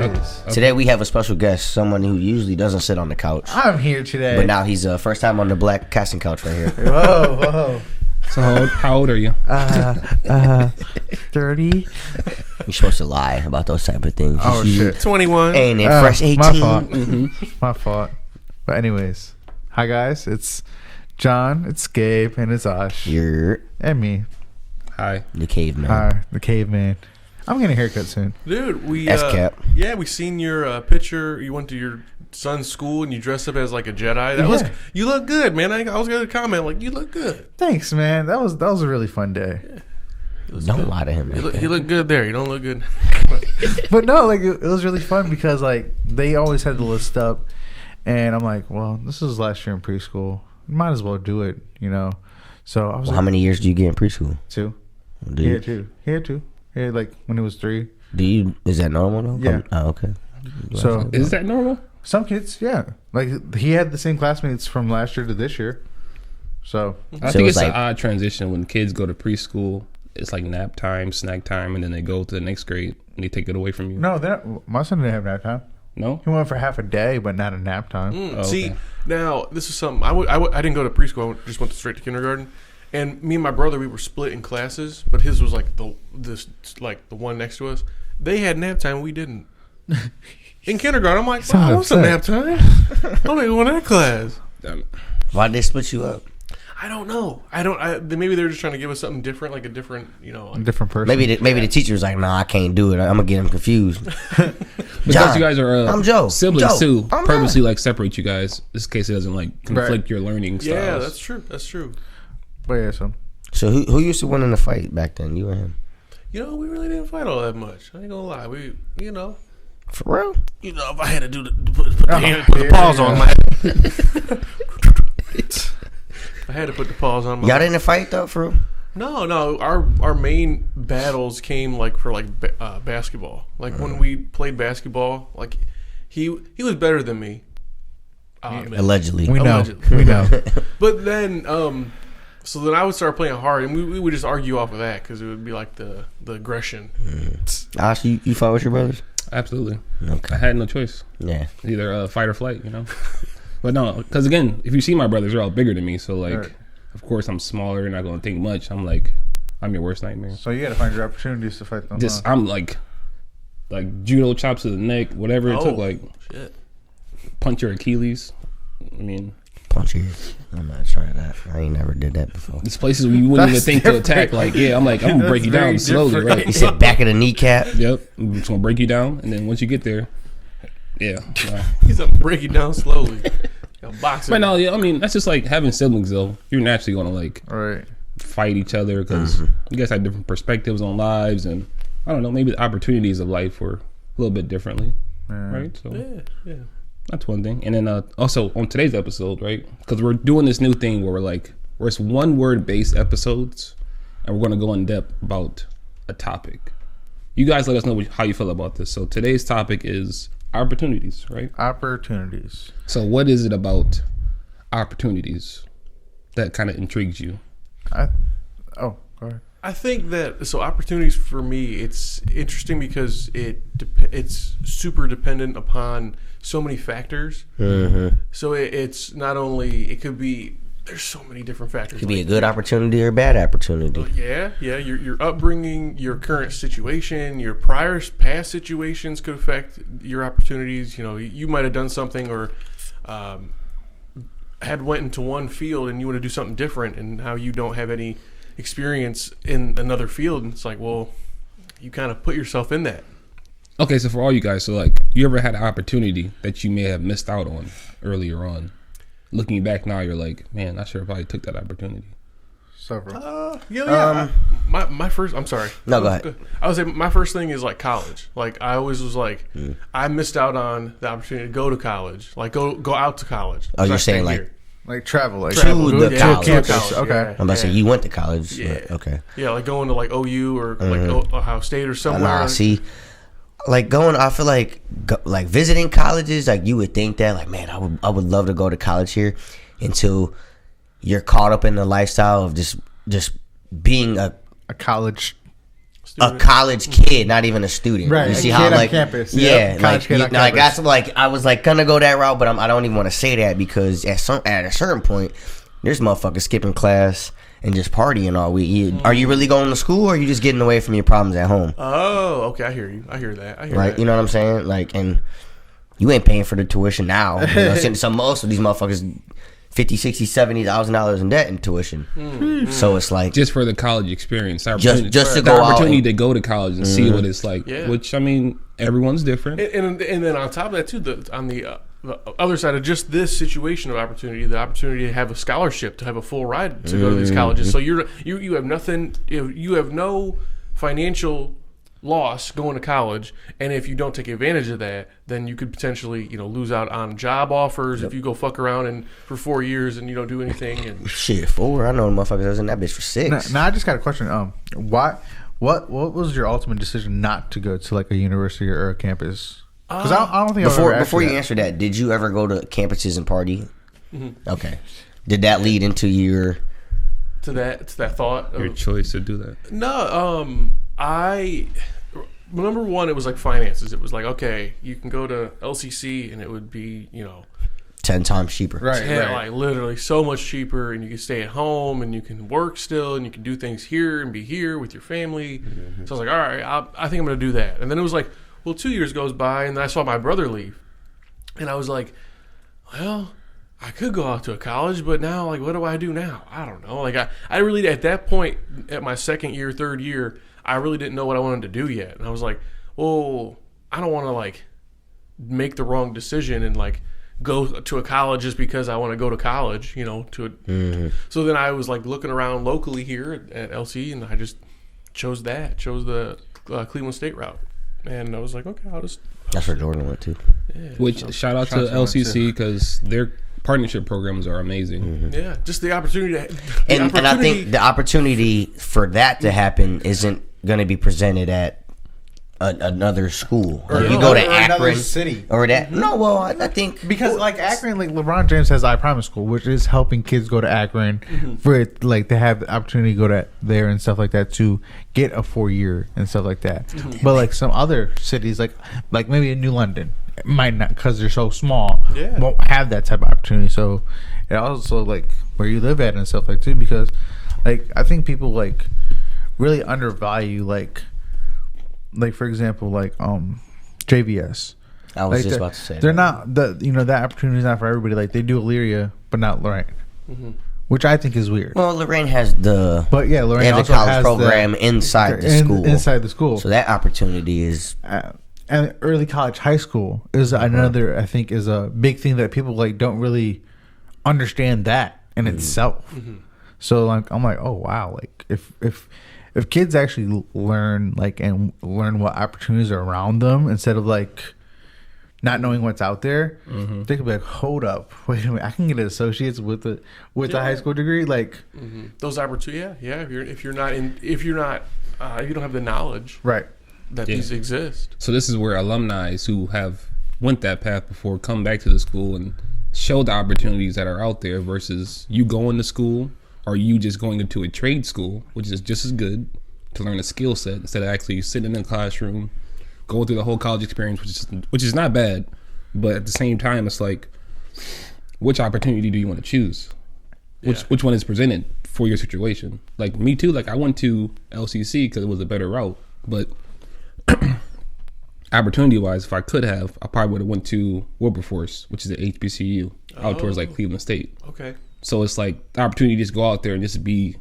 is. Today we have a special guest, someone who usually doesn't sit on the couch. I'm here today. But now he's first time on the black casting couch right here. Whoa. So how old are you? 30. You're supposed to lie about those type of things. Oh, shit. 21. Ain't it fresh 18? My fault. My fault. But anyways, hi guys. It's John, it's Gabe, and it's Ash. You're And me. Hi. the caveman. Hi, the caveman. I'm getting a haircut soon. Dude, we S-cap. yeah, we seen your picture. You went to your son's school and you dressed up as like a Jedi. That was, you look good, man. I was gonna comment like, you look good. Thanks, man. That was a really fun day. Don't lie to him. You look good there. You don't look good. But no, like it was really fun because like they always had the list up, and I'm like, well, this is last year in preschool. Might as well do it, you know. So I was Well, how many years do you get in preschool? 2. Do He you, had 2. He had 2. He had like when he was 3. is that normal though? Yeah. Oh, okay. So Is that normal? some kids, yeah, like he had the same classmates from last year to this year. So I So think it's it's like- an odd transition when kids go to preschool. It's like nap time, snack time, and then they go to the next grade and they take it away from you. no, my son didn't have nap time. No? He went for half a day, but not a nap time. Oh, See, okay. now this is something I didn't go to preschool. I just went straight to kindergarten. And me and my brother, we were split in classes, but his was like the one next to us. They had nap time, we didn't. In kindergarten, I'm like, Sound I want some nap upset. time. I'm not going to that class. Why'd they split you up? I don't know. Maybe they're just trying to give us something different, like a different, like, Different person. Maybe the teacher was like, "Nah, I can't do it. I'm gonna get him confused." Because John, you guys are I'm Joe. siblings Joe, too, I'm purposely like separate you guys. This case it doesn't like conflict Right. your learning styles. yeah, that's true. That's true. But yeah, so So who used to win in the fight back then? You or him? You know, we really didn't fight all that much. I ain't gonna lie. We, For real? if I had to do put the pause on my. I had to put the pause on my. Y'all didn't fight though, for real? No. Our main battles came like for like basketball. Like when we played basketball, like he was better than me. Allegedly. we know. Allegedly. We know. But then, so then I would start playing hard, and we would just argue off of that because it would be like the aggression. Ash, you fought with your brothers? Absolutely. Okay. I had no choice. Yeah. Either fight or flight, you know. But no, because again, if you see my brothers, they're all bigger than me. So like, Right. of course, I'm smaller, not gonna think much. I'm like, I'm your worst nightmare. So you got to find your opportunities to fight them. Just huh? I'm like judo chops to the neck, whatever it took. Like Shit. punch your Achilles. I mean, Punch you. I'm not trying that. I ain't never did that before. there's places where you wouldn't even That's think different. to attack. Like, yeah, I'm like, I'm gonna break you That's down very slowly, different. right? You said back of the kneecap. Yep, I'm just gonna break you down, and then once you get there, yeah. He's gonna break you down slowly. Boxing. But no, yeah, I mean that's just like having siblings though. You're naturally gonna like All right. fight each other because you guys have different perspectives on lives, and I don't know, maybe the opportunities of life were a little bit differently, right? So Yeah. that's one thing. And then also on today's episode, right? Because we're doing this new thing where it's one word based episodes, and we're gonna go in depth about a topic. You guys let us know how you feel about this. So today's topic is opportunities, right? Opportunities. So what is it about opportunities that kind of intrigues you? Go ahead. I think that opportunities for me, it's interesting because it's super dependent upon so many factors. So it's not only it could be there's so many different factors. Could be a good opportunity or a bad opportunity. Yeah. Your upbringing, your current situation, your past situations could affect your opportunities. You know, you might have done something or had went into one field and you want to do something different, and how you don't have any experience in another field, and it's like, well, you kind of put yourself in that. Okay, so for all you guys, so like you ever had an opportunity that you may have missed out on earlier on? Looking back now, you're like, man, I should have probably took that opportunity. Several. My first. I'm sorry. No, go ahead. I would say my first thing is like college. Like I always was like, I missed out on the opportunity to go to college. Like go out to college. Oh, you're I saying stayed like here. Like travel. Like to the college. campus. Okay. I'm about to say you went to college. Yeah. But, okay. Yeah, like going to like OU or like Ohio State or somewhere. Nah, see, like going, I feel like like visiting colleges, like you would think that, like, man, I would love to go to college here, until you're caught up in the lifestyle of just being a A college a college kid, not even a student. Right, You see a how kid on like campus. yeah, Yep, college like kid you on know, like campus. that's like I was like gonna go that route, but I don't even want to say that because at a certain point, there's motherfuckers skipping class and just partying all week. Are you really going to school, or are you just getting away from your problems at home? Oh, okay. I hear you. I hear that. Right? You know what I'm saying? Like, and you ain't paying for the tuition now. You know, some most of these motherfuckers $50,000, $60,000, $70,000 in debt in tuition. So it's like Just for the college experience, just to the go out opportunity and- to go to college and see what it's like. Yeah. Which I mean, everyone's different. And then on top of that too, on the other side of just this situation of opportunity, the opportunity to have a scholarship, to have a full ride to go to these colleges. So you have nothing, you have no financial loss going to college, and if you don't take advantage of that, then you could potentially lose out on job offers if you go fuck around and for 4 years and you don't do anything. And shit 4. I know motherfuckers that was in that bitch for 6. Now I just got a question. Why? What was your ultimate decision not to go to like a university or a campus? Because I don't think Before you answer that, did you ever go to campuses and party? Okay. Did that lead into your to that thought Your of, choice to do that. no, I number one, it was like finances. It was like, okay, you can go to LCC and it would be 10 times cheaper? Right. like literally so much cheaper, and you can stay at home and you can work still and you can do things here and be here with your family. So I was like, all right, I think I'm gonna do that. And then it was like, well, 2 years goes by and I saw my brother leave, and I was like, well, I could go out to a college, but now, like, what do I do now? I don't know. Like, I really, at that point, at my second year, third year, I really didn't know what I wanted to do yet. And I was like, well, I don't want to, like, make the wrong decision and, like, go to a college just because I want to go to college, So then I was, like, looking around locally here at LC, and I just chose the Cleveland State route. And I was like, okay, I'll just... That's where Jordan went to. Yeah, Which shout out to LCC because their partnership programs are amazing. yeah, just the opportunity to... And I think the opportunity for that to happen isn't going to be presented at another school. Or If you go to another Akron city. or that. No, well, I think Because like Akron, like LeBron James has I Promise School, which is helping kids go to Akron for it, like to have the opportunity to go to there and stuff like that to get a 4-year and stuff like that. But like some other cities, like maybe in New London, it might not because they're so small, Yeah. won't have that type of opportunity. So it also like where you live at and stuff like too. Because like I think people like really undervalue like for example like JVS. I was Like, just about to say they're that. not that opportunity is not for everybody. Like they do Elyria, but not Lorraine, which I think is weird. Well, Lorraine has the But yeah, Lorraine they have also the college has program inside the school. Inside the school, So that opportunity is and early college, high school is another. I think is a big thing that people like don't really understand that in itself. So like I'm like, oh wow, like if kids actually learn what opportunities are around them instead of like not knowing what's out there, they could be like, hold up, wait a minute, I can get an associates with a high school degree. Like those opportunities, yeah. If you don't have the knowledge right. that these exist. So this is where alumni who have went that path before come back to the school and show the opportunities that are out there versus you going to school or you just going into a trade school, which is just as good to learn a skill set instead of actually sitting in the classroom, going through the whole college experience, which is not bad, but at the same time, it's like, which opportunity do you want to choose? Which one is presented for your situation? Like me too. Like I went to LCC because it was a better route, but opportunity wise, if I could have, I probably would have went to Wilberforce, which is the HBCU out towards like Cleveland State. Okay. So it's like the opportunity to just go out there and just be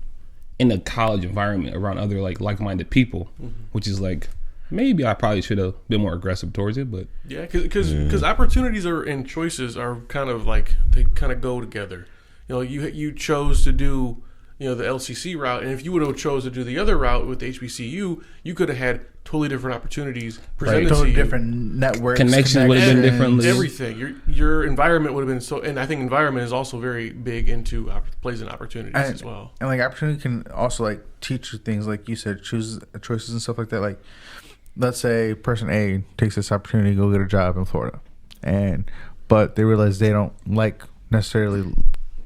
in a college environment around other like-minded people, which is like maybe I probably should have been more aggressive towards it, but Yeah, because opportunities and choices are kind of like they kind of go together. You chose to do the LCC route, and if you would have chose to do the other route with the HBCU, you could have had totally different opportunities presented to Totally you. different networks, Connections would have been differently. Everything. Your environment would have been so, and I think environment is also very big into plays in opportunities as well. And like opportunity can also like teach you things like you said, chooses choices and stuff like that. Like let's say person A takes this opportunity to go get a job in Florida, but they realize they don't like necessarily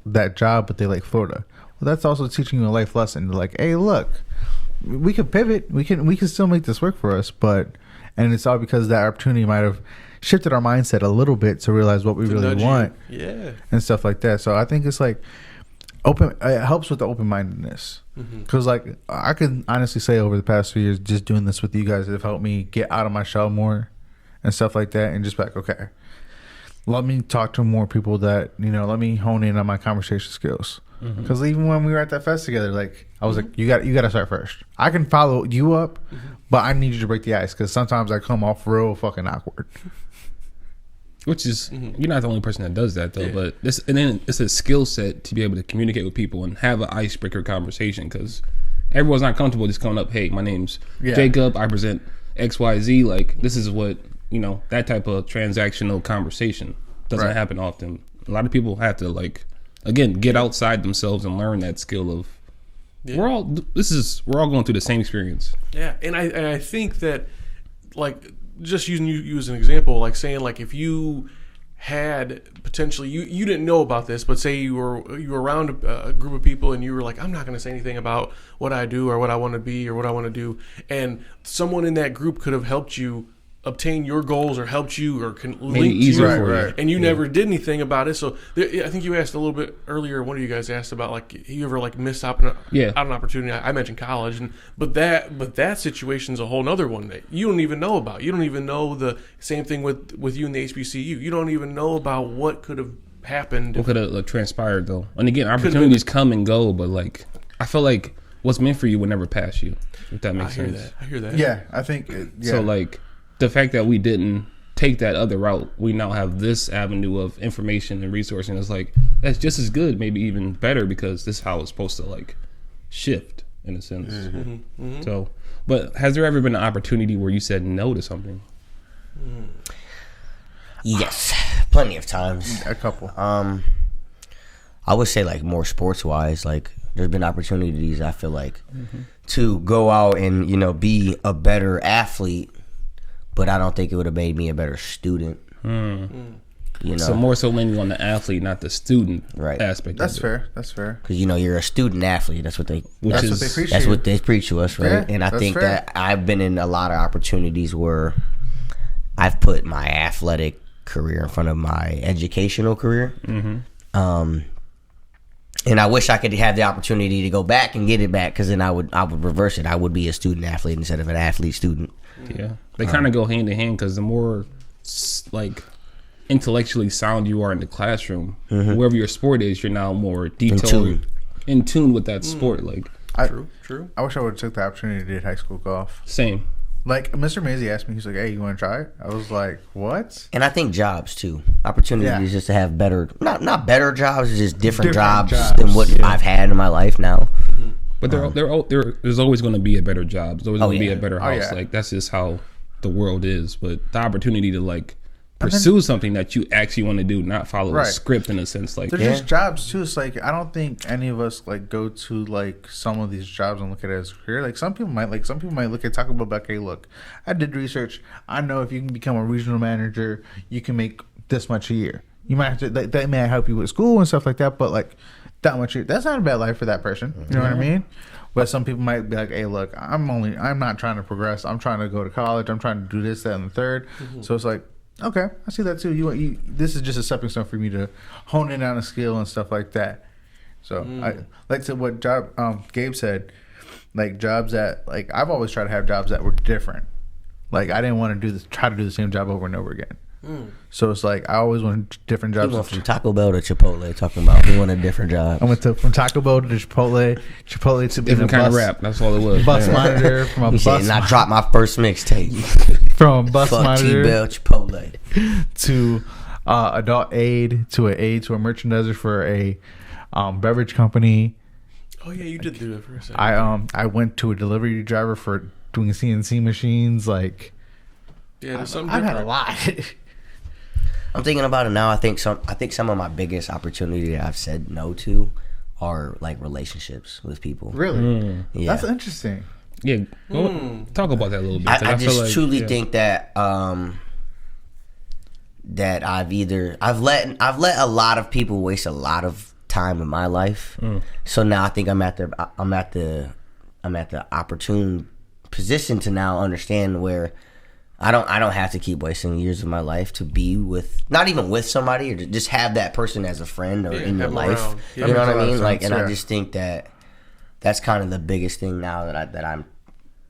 that job, but they like Florida. Well, that's also teaching you a life lesson. Like, hey, look, we could pivot. We can still make this work for us, and it's all because that opportunity might have shifted our mindset a little bit to realize what we To really nudge you. want Yeah. and stuff like that. So I think it's like open. It helps with the open mindedness because like I can honestly say over the past 2 years, just doing this with you guys have helped me get out of my shell more and stuff like that, and just be like, okay, let me talk to more people that let me hone in on my conversation skills. Because even when we were at that fest together, like I was like, you got to start first. I can follow you up, but I need you to break the ice because sometimes I come off real fucking awkward. Which is you're not the only person that does that though. Yeah. But it's a skill set to be able to communicate with people and have an icebreaker conversation because everyone's not comfortable just coming up. Hey, my name's Jacob. I present XYZ. Like this is what that type of transactional conversation doesn't happen often. A lot of people have to again get outside themselves and learn that skill of we're all going through the same experience. Yeah, and I think that, like, just using you as an example, like saying like if you had potentially you didn't know about this, but say you were around a group of people and you were like, I'm not going to say anything about what I do or what I want to be or what I want to do, and someone in that group could have helped you obtain your goals or helped you or can link to easier you, for you. and you never did anything about it. So I think you asked a little bit earlier. One of you guys asked about like you ever like missed out on an opportunity. I mentioned college, but that situation's a whole nother one that you don't even know about. You don't even know the same thing with you in the HBCU. You don't even know about what could have happened. What could have transpired though? And again, opportunities come and go, but like I feel like what's meant for you will never pass you. If that makes sense. I hear that. Yeah, I think. So like the fact that we didn't take that other route, we now have this avenue of information and resource, and it's like that's just as good, maybe even better, because this is how it's supposed to like shift in a sense. So, but has there ever been an opportunity where you said no to something? Yes, plenty of times. A couple. I would say like more sports wise, like there's been opportunities I feel like to go out and be a better athlete, but I don't think it would have made me a better student. So more so maybe on the athlete, not the student aspect. That's of it. fair. That's fair. Because you're a student athlete. That's what they. That's what they preach. That's what they preach to us, right? Yeah, and I that's think fair. that I've been in a lot of opportunities where I've put my athletic career in front of my educational career. And I wish I could have the opportunity to go back and get it back, because then I would reverse it. I would be a student athlete instead of an athlete student. Yeah, they kind of go hand in hand, because the more like intellectually sound you are in the classroom, wherever your sport is, you're now more detailed, in tune with that sport. Like True. I wish I would have took the opportunity to do high school golf. same. Like Mr. Mazie asked me, he's like, "Hey, you want to try it?" I was like, "What?" And I think jobs too, opportunities just to have better, not better jobs, just different jobs than what I've had in my life now. But there's always going to be a better job. There's always going to be a better house. yeah. Like that's just how the world is. But the opportunity to like pursue something that you actually want to do, not follow a script in a sense. Like They're just jobs too. It's like I don't think any of us like go to like some of these jobs and look at it as a career. Like some people might look at Taco Bell like, hey, look, I did research. I know if you can become a regional manager, you can make this much a year. You might have to that may help you with school and stuff like that, but like that much a year, that's not a bad life for that person. You know what I mean? But some people might be like, hey, look, I'm not trying to progress. I'm trying to go to college. I'm trying to do this, that, and the third. So it's like, okay, I see that too. You this is just a stepping stone for me to hone in on a skill and stuff like that. So I like to what Gabe said, like jobs that like I've always tried to have jobs that were different. Like I didn't want to try to do the same job over and over again. So it's like I always wanted different jobs. He went from Taco Bell to Chipotle, talking about he wanted a different job. I went from Taco Bell to Chipotle to different kind of rap. That's all it was. Bus monitor from a He said, bus. and I dropped my first mixtape. From a bus Fuck monitor T-Bell, Chipotle. to adult aide to an aide to a merchandiser for a beverage company. Oh yeah, you did do that for a second. I went to a delivery driver for doing CNC machines. Like Yeah, there's something I've had a different. lot. I'm thinking about it now. I think some of my biggest opportunity that I've said no to are like relationships with people. Really? Yeah. That's interesting. Yeah, talk about that a little bit. 'cause I feel just like, truly yeah. think that that I've let a lot of people waste a lot of time in my life. So now I think I'm at the I'm at the opportune position to now understand where I don't have to keep wasting years of my life to be with, not even with somebody, or to just have that person as a friend or in your have 'em life. around. Yeah. You know what I That makes a lot mean? of Like, sense, and I yeah. just think that that's kind of the biggest thing now that I'm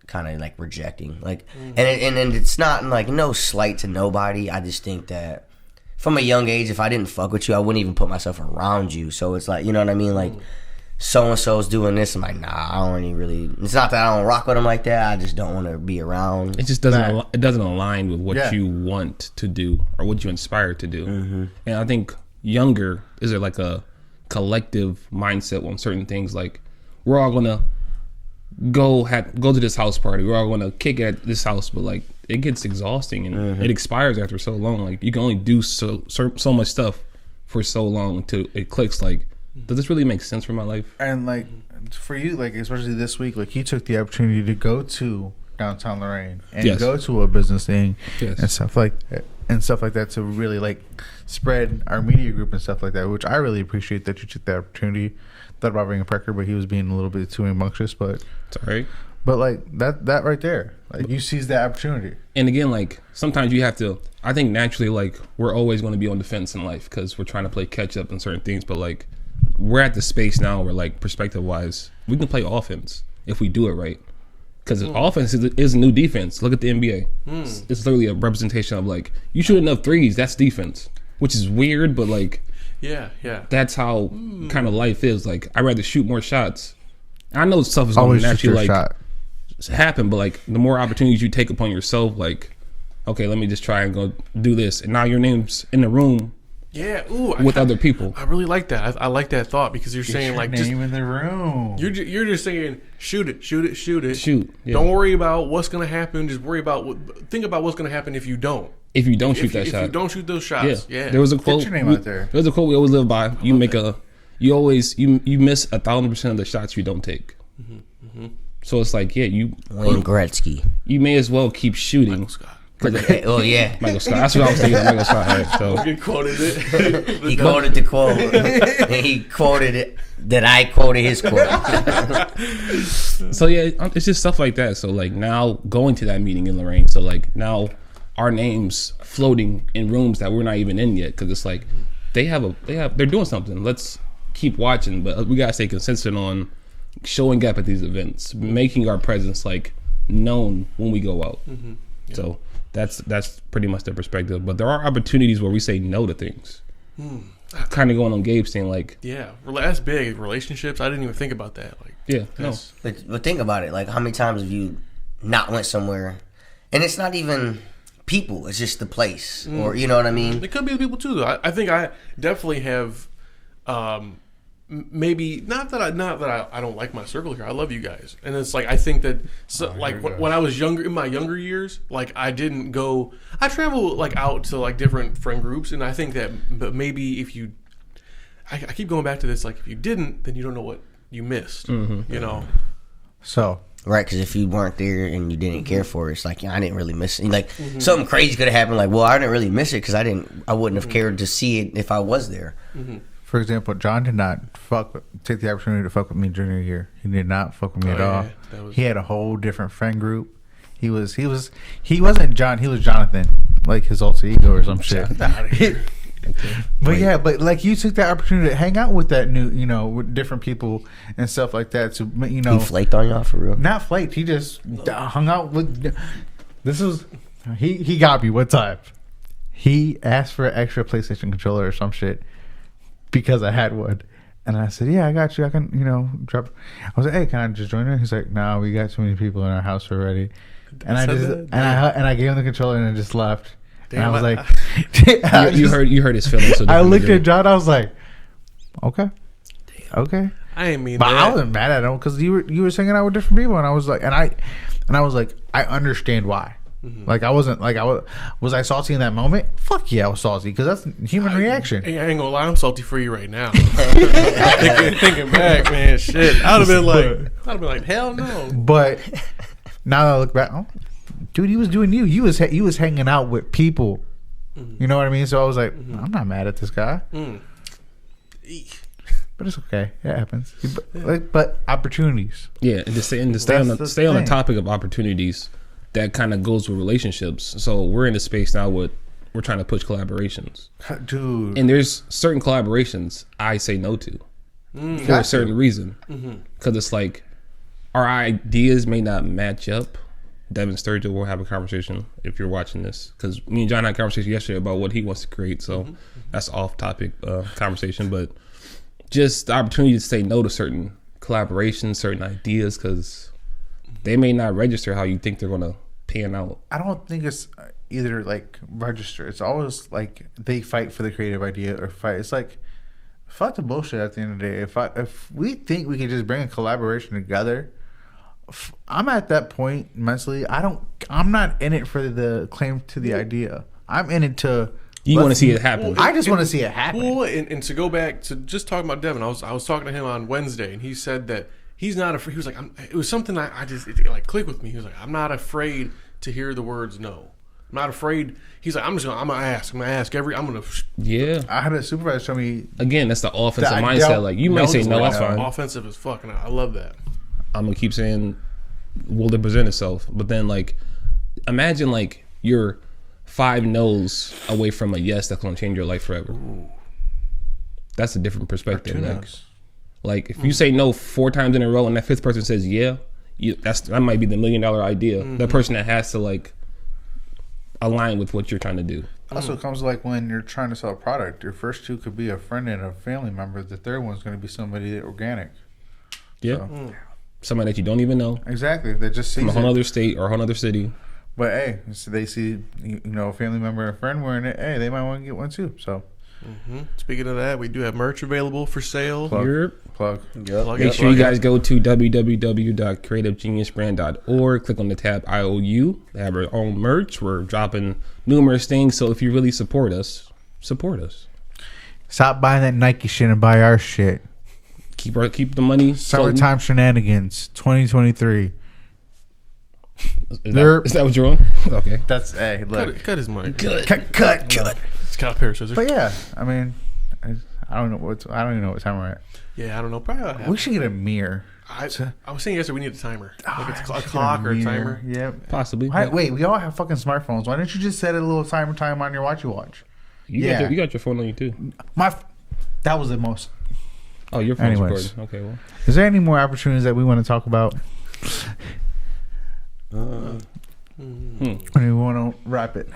kind of like rejecting. Like, and it's not like no slight to nobody. I just think that from a young age, if I didn't fuck with you, I wouldn't even put myself around you. So it's like, you know what I mean? Like, so and so's doing this. I'm like, nah, I don't really. It's not that I don't rock with them like that. I just don't want to be around. It just doesn't. It doesn't align with what Yeah. you want to do or what you inspire to do. And I think younger is there like a collective mindset on certain things. Like we're all gonna go to this house party. We're all gonna kick at this house, but like it gets exhausting and it expires after so long. Like you can only do so much stuff for so long until it clicks. Like, does this really make sense for my life? And like for you, like especially this week, like you took the opportunity to go to downtown Lorraine and Yes. go to a business thing Yes. and stuff like that to really like spread our media group and stuff like that, which I really appreciate that you took that opportunity. Thought about bringing Pecker, but he was being a little bit too rambunctious. But It's all right. like that right there, like you seized that opportunity. And again, like sometimes you have to. I think naturally, like we're always going to be on the fence in life because we're trying to play catch up in certain things. But like we're at the space now where, like, perspective wise, we can play offense if we do it right. Because offense is a new defense. Look at the NBA. It's literally a representation of like you shoot enough threes. That's defense, which is weird, but like Yeah. that's how kind of life is. Like I'd rather shoot more shots. I know stuff is going Always to shoot your naturally like shot. happen, but like the more opportunities you take upon yourself, like, okay, let me just try and go do this, and now your name's in the room Yeah. Ooh. with other people. I really like that. I like that thought because you're saying like just name in the room. you're just saying shoot it. Shoot, yeah. Don't worry about what's gonna happen. Just worry about think about what's gonna happen if you don't. If you don't shoot If that shot, you don't shoot those shots. Yeah. There was a quote. your name out there. There was a quote we always live by. You miss 1,000% of the shots you don't take. So it's like, yeah, you Wayne Gretzky. may as well keep shooting. Scott. Oh yeah. Michael Scott. That's what I was thinking of Michael Scott. Right, so You quoted it. He quoted the quote, and he quoted it. That I quoted his quote. So yeah, it's just stuff like that. So like now going to that meeting in Lorraine. So like now our names floating in rooms that we're not even in yet because it's like they're doing something. Let's keep watching, but we gotta stay consistent on showing up at these events, making our presence like known when we go out. So that's pretty much the perspective. But there are opportunities where we say no to things. Kind of going on Gabe's thing, like Yeah, that's big. Relationships. I didn't even think about that. Like, yeah, no. that's- But think about it. Like, how many times have you not went somewhere, and it's not even people. It's just the place, or you know what I mean. It could be the people too. Though. I think I definitely have. Maybe not that I don't like my circle here. I love you guys, and it's like I think that like when I was younger, in my younger years, like I didn't go. I travel like out to like different friend groups, and I think that, but maybe if you, I keep going back to this. Like if you didn't, then you don't know what you missed. You know. So Right, because if you weren't there and you didn't care for it, it's like, yeah, I didn't really miss it. Like something crazy could have happened. Like, well, I didn't really miss it because I wouldn't have cared to see it if I was there. for example, John did not take the opportunity to fuck with me junior year. He did not fuck with me at yeah, all. that was- He had a whole different friend group. He wasn't John. He was Jonathan, like his alter ego or some shit. But yeah, but like you took that opportunity to hang out with that new, with different people and stuff like that. To He flaked on y'all for real. not flaked. He just hung out with. He got me one time. He asked for an extra PlayStation controller or some shit because I had one, and I said, "Yeah, I got you. I can, drop." I was like, "Hey, can I just join her?" He's like, "No, we got too many people in our house already." And I said just that? and I gave him the controller and I just left. And I Damn, was I- like, You heard his feelings. So I different looked than at John. I was like, "Okay, okay." I ain't mean But that. I wasn't mad at him because you were hanging out with different people, and I was like, I understand why. Like I wasn't like was I salty in that moment? Fuck yeah, I was salty because that's human reaction. Hey, I ain't gonna lie, I'm salty for you right now. thinking back, man, shit. I'd have been like, hell no. But now that I look back, dude, he was doing you. He was hanging out with people. You know what I mean? So I was like, I'm not mad at this guy. but it's okay. It happens. But opportunities. Yeah, and to stay on That's the the stay on the thing. topic of opportunities, that kind of goes with relationships. So we're in a space now with we're trying to push collaborations, Dude. and there's certain collaborations I say no to for a certain reason, because it's like our ideas may not match up. Devin Sturgill will have a conversation if you're watching this, because me and John had a conversation yesterday about what he wants to create. So that's off topic conversation, but just the opportunity to say no to certain collaborations, certain ideas, because they may not register how you think they're gonna pan out. I don't think it's either like register. It's always like they fight for the creative idea or fight. It's like fuck the bullshit at the end of the day. If we think we can just bring a collaboration together, I'm at that point mentally. I'm not in it for the claim to the idea. I'm in it to. You want to see it happen. I just want to see it happen. Well, and to go back to just talking about Devin, I was talking to him on Wednesday, and he said that he's not afraid. He was like, it was something I just it like clicked with me. He was like, I'm not afraid to hear the words no. I'm not afraid. He's like, I'm gonna ask. I'm gonna. Yeah. I had a supervisor tell me Again, that's the offensive I mindset. don't Like you might say no, know that's that. fine. Offensive as fuck, and I love that. I'm gonna keep saying, will it present itself? But then, like, imagine like you're 5 no's away from a yes that's gonna change your life forever. That's a different perspective. Like if you say no 4 times in a row and that 5th person says yeah, that might be the $1 million idea. That person that has to like align with what you're trying to do. Also, it comes like when you're trying to sell a product. Your first 2 could be a friend and a family member. The 3rd one's going to be somebody organic. Yeah. Somebody that you don't even know Exactly. That just from a sees whole it. other state or a whole other city. But hey, so they see a family member and a friend wearing it. Hey, they might want to get one too. So Speaking of that, we do have merch available for sale. You're plug. Plug Make it, sure you plug it. guys go to www.creativegeniusbrand.org. Click on the tab IOU. They have our own merch. We're dropping numerous things. So if you really support us, support us. Stop buying that Nike shit and buy our shit. Keep the money. floating. Summertime shenanigans 2023. Is that what you're on? Okay. That's hey look. Cut his mic. Good. Cut. It's got a pair of scissors. But yeah, I mean, I don't even know what time we're at. Yeah, I don't know. Probably. We should get a mirror. I was saying yesterday we need a timer, like a We should get clock or a mirror. timer. Yep. Possibly. Why, wait, we all have fucking smartphones. Why didn't you just set a little timer time on your watch? You got your phone on you too. That was the most. Oh, your phone's Anyways. recording. Okay, well. Is there any more opportunities that we want to talk about? Or do we want to wrap it?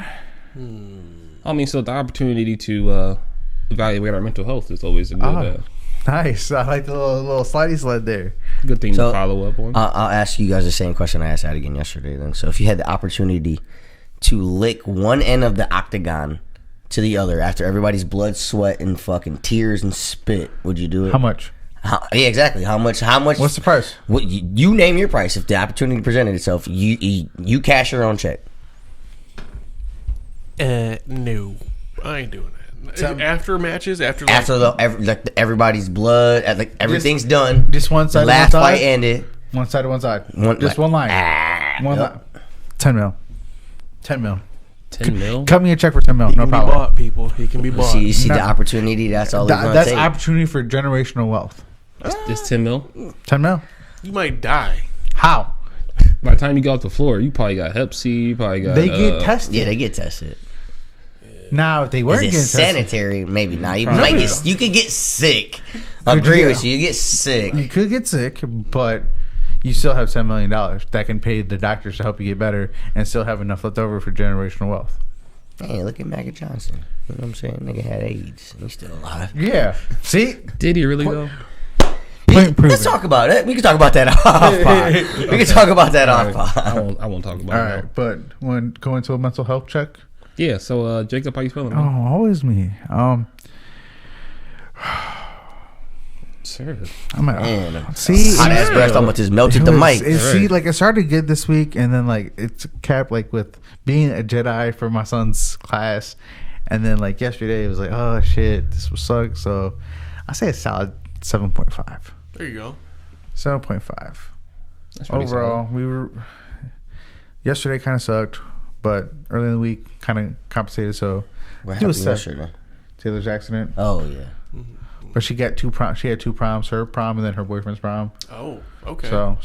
I mean, so the opportunity to evaluate our mental health is always a good, Nice. I like the little slidey sled there. good thing So, to follow up on. I'll ask you guys the same question I asked Adigan yesterday then. So if you had the opportunity to lick one end of the octagon to the other after everybody's blood, sweat, and fucking tears and spit, would you do it? How much? Yeah, exactly. How much? What's the price? What, you name your price. If the opportunity presented itself, you cash your own check. No, I ain't doing that. After matches, after Everybody's blood, like everything's done. Just one side. The last one fight side? ended. One side to one side. One- Just one line. One Yep. line. 10 mil. 10 mil. 10 mil? Cut me a check for 10 mil. he No can be problem. bought, people. He can be bought. See No. the opportunity. That's all it's gonna That's take. opportunity for generational wealth. It's 10 mil? 10 mil. You might die. How? By the time you go off the floor, you probably got Hep C, you probably got... They get tested. Yeah, they get tested. Now, if they Is weren't it getting tested, sanitary? Maybe not. You Probably might not. you could get sick. Could Agree you- with you. You get sick. you could get sick, but you still have $10 million that can pay the doctors to help you get better and still have enough left over for generational wealth. Hey, look at Magic Johnson. You know what I'm saying? Nigga had AIDS. And he's still alive. Yeah. See? Did he really, though? Point proven. Let's talk about it. We can talk about that off pod. We can talk about that off pod. I won't talk about All it. right, but when going to a mental health check, Yeah, so Jacob, how you feeling? oh, Man? always me. Sir. I'm at, Man, see, hot ass breath almost just melted the mic. See, Right. like it started good this week, and then like it's capped like with being a Jedi for my son's class, and then like yesterday it was like, oh shit, this will suck. So I say a solid 7.5. There you go. 7.5. That's pretty Overall, we were yesterday kind of sucked, but early in the week kind of compensated. So What He was happened sick. yesterday? Taylor's accident, Oh yeah. but But she got two prom. She had two proms. Her prom and then her boyfriend's prom. Oh, okay. So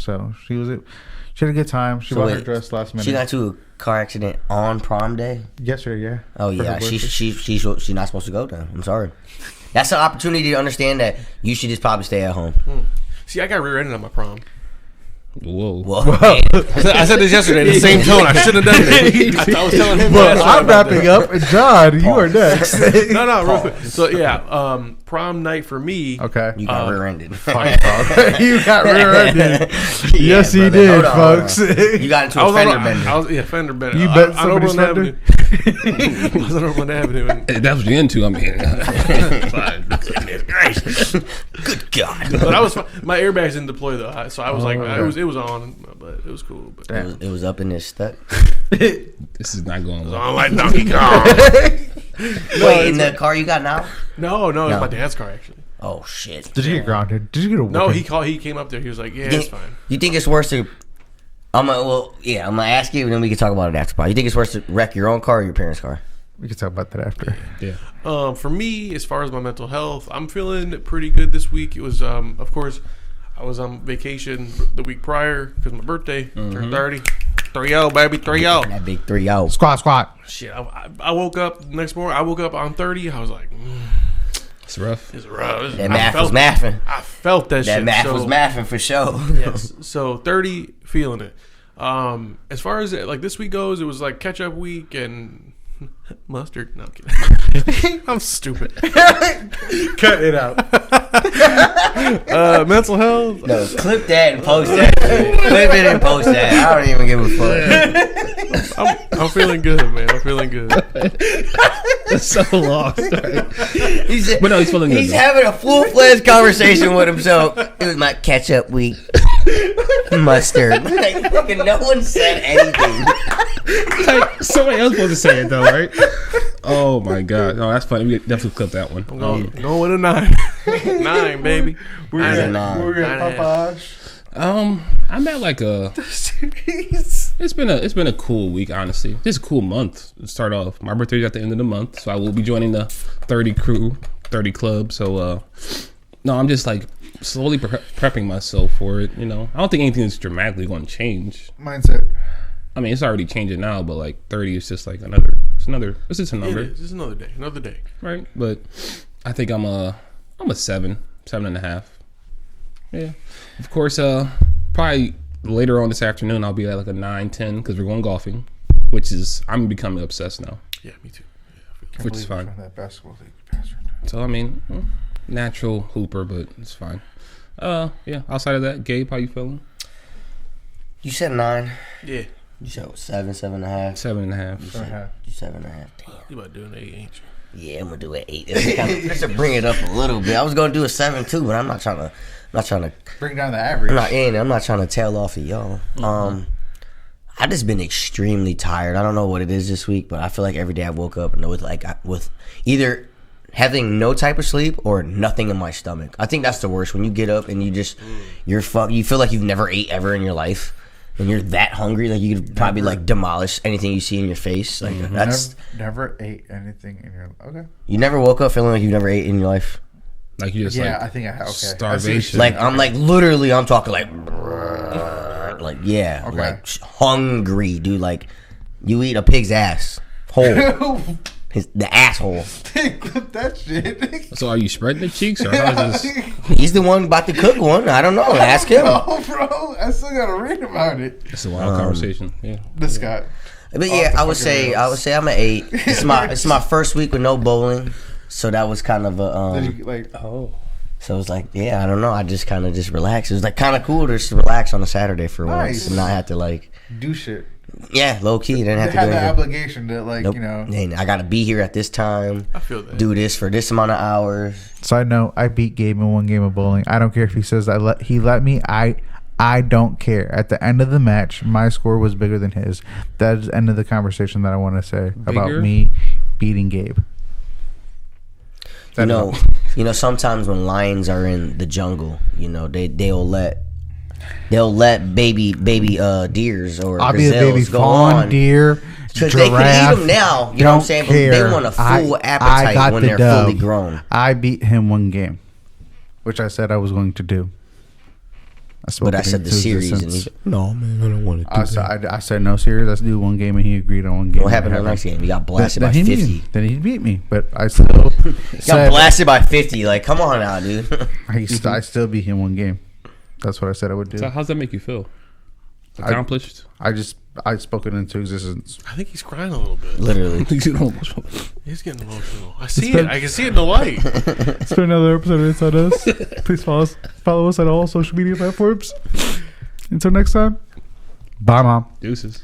she had a good time. She So bought her wait, dress last minute. She got into a car accident on prom day. yesterday. Yeah. Oh For her yeah, birthday. she's not supposed to go then. I'm sorry. That's an opportunity to understand that you should just probably stay at home. See, I got rear-ended on my prom. Whoa. Well, I said this yesterday in the same tone. I shouldn't have done it. I was telling him. Well, last I'm night about wrapping that. up. And John, you are next. No, real quick. So yeah, prom night for me. Okay. you got rear-ended. You got rear-ended. Yeah, Yes, he brother. did, Hold on. folks. You got into I a was fender on, bender. fender bender. You bet on somebody's Overland fender? Avenue. I was on Overland Avenue. And, Hey, that's what you're into. I mean, Good God. but I was my airbags didn't deploy though, so I was like, it was on, but it was cool. But It was up in this stuck. this is not going well. I'm like Donkey Kong. Wait, in the car you got now? No, it was No. my dad's car actually. Oh shit. Did you get grounded? Did you get a No, whooping? he came up there. He was like, yeah, it's fine. You think it's worse to? I'm gonna ask you, and then we can talk about it after. You think it's worse to wreck your own car or your parents' car? We can talk about that after. Yeah. For me, as far as my mental health, I'm feeling pretty good this week. It was, of course, I was on vacation the week prior because my birthday turned 30. 3-0, baby, 3-0. That big 3-0. Squat. Shit, I woke up the next morning. I woke up on 30. I was like, It's rough. it's rough. That math was mathing. I felt that shit. That math so, was mathing for sure. Yes. So 30, feeling it. As far as like this week goes, it was like catch up week and mustard. No, I'm kidding. I'm stupid. Cut it out. Mental health. No, clip that and post that. Clip it and post that. I don't even give a fuck. I'm feeling good, man. I'm feeling good. That's so lost. Right? He's, But no, he's feeling good, He's though. having a full-fledged conversation with himself. It was my catch-up week. Mustard. Like, fucking no one said anything. Like, somebody else supposed to say it though, right? Oh my god. No, that's funny. We definitely clip that one. Going with a 9. 9, baby. We're Nine. gonna- We're Nine and a gonna I'm at like a. It's been a cool week, honestly. Just a cool month to start off. My birthday's at the end of the month, so I will be joining the 30 crew, 30 club. So, no, I'm just like slowly prepping myself for it. You know, I don't think anything is dramatically going to change. mindset. I mean, it's already changing now, but like 30 is just like another. It's just a It number, is. It's another day. Another day. right? But I think I'm a 7.5. Yeah, of course. Probably later on this afternoon, I'll be at like a 9-10 because we're going golfing, which is I'm becoming obsessed now, Yeah, me too. Yeah, I feel which is fine. That basketball thing, bastard. So I mean, natural hooper, but it's fine. Yeah. Outside of that, Gabe, how you feeling? You said 9. yeah. You said what, 7, 7.5. 7.5. You 7.5. Damn. You about doing 8, ain't you? Yeah, I'm gonna do an 8. Just to bring it up a little bit. I was gonna do a 7 too, but I'm not trying to. Bring down the average. I'm not trying to tail off of y'all. I just been extremely tired. I don't know what it is this week, but I feel like every day I woke up and with either having no type of sleep or nothing in my stomach. I think that's the worst when you get up and you just you feel like you've never ate ever in your life. And you're that hungry, like you could probably like demolish anything you see in your face. Like that's never ate anything in your. Okay. you never woke up feeling like you've never ate in your life. Like you just Yeah, like I think I have. Okay. starvation. Like I'm like literally, I'm talking like yeah, Okay. like hungry, dude. Like you eat a pig's ass whole, the asshole. Clip that shit. So are you spreading the cheeks or how's this? He's the one about to cook one. I don't know. Ask him. Oh, bro, I still gotta read about it. It's a wild conversation. Yeah. This guy. But yeah, I would say I'm an 8. It's my first week with no bowling, so that was kind of a Did you, like, So it was like, yeah, I don't know. I just kind of just relaxed. It was like kind of cool to just relax on a Saturday for once Nice. and not have to like, do shit? yeah, low key. Didn't have They to have do the anything. obligation to, like, Nope. you know. And I got to be here at this time, I feel that. do this for this amount of hours. Side note: I beat Gabe in one game of bowling. I don't care if he says he let me. I don't care. At the end of the match, my score was bigger than his. That is the end of the conversation that I want to say about Bigger? me beating Gabe. You know, sometimes when lions are in the jungle, you know, they'll let baby deers or I'll be a baby gazelles go fawn, on. deer, Because they can eat giraffe. them now, you know what I'm Don't saying? But they care. want a I full got appetite the when they're dub. fully grown. I beat him one game. which I said I was going to do. But I said the into series, and existence. he's no man, I don't want to do I said no series. Let's do one game, and he agreed on one game. What happened in the next game? You got blasted Then by he 50. Then he beat me, but I still You got blasted by 50. Like, come on now, dude. I still beat him one game. That's what I said I would do. So how's that make you feel? Accomplished? I spoke it into existence. I think he's crying a little bit. Literally. He's getting emotional. I see it. I can see it in the light. It's been another episode of Inside Us. Please follow us on all social media platforms. Until next time, bye, Mom. Deuces.